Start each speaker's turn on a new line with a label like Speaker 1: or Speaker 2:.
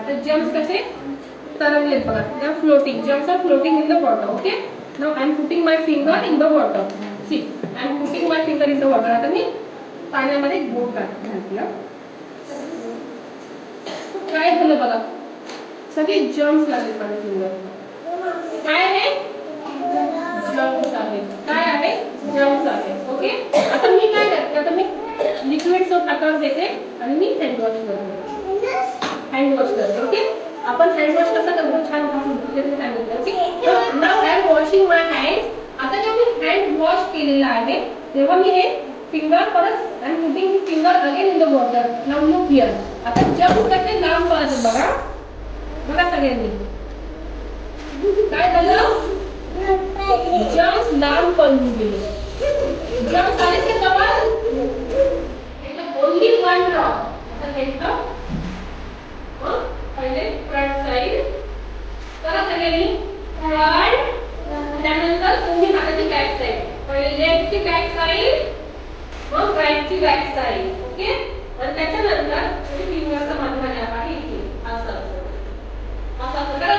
Speaker 1: आता जम्प्स कसे तरंगलेत बघा. They are floating. Jumps are floating in the water. Okay. Now I am putting my finger in the water. See, I am putting my finger in the water. आता मी पाण्यामध्ये बोट घालते. काय झालं बघा, सगळे जम्प्स लागले माझ्या फिंगर. काय आहे? जम्प्स आहे. काय आहे? जम्प्स आहे. ओके. आता मी काय करते, आता मी लिक्विड सोप टाकावर देते आणि मी हँड वॉश करते. हँड वॉश करते. ओके. आपण हँड वॉश कसा करतो, छान घासून घेतले सांगितलं. Okay. Now I am washing my hands. आता जेव्हा मी हँड वॉश केलेला आहे तेव्हा मी हे फिंगर परत I am putting finger again in the water. Now look here. आता जम्प कसे लांब पळतात बघा. बघा सगळ्यांनी काय झालं, जम्प लांब पळून गेले. जम्प आले की जवळ ओनली वन ड्रॉप. आता घेतलं पहिले फ्रंट साइड करा सगळ्यांनी फ्रंट, त्यानंतर तुम्ही हाताची बॅक साइड. पहिले लेफ्टची बॅक साइड, मग राईटची बॅक साइड. ओके. आणि त्याच्यानंतर तुम्ही फिंगरचा मधला गॅप आहे इथे असं असं असं करा.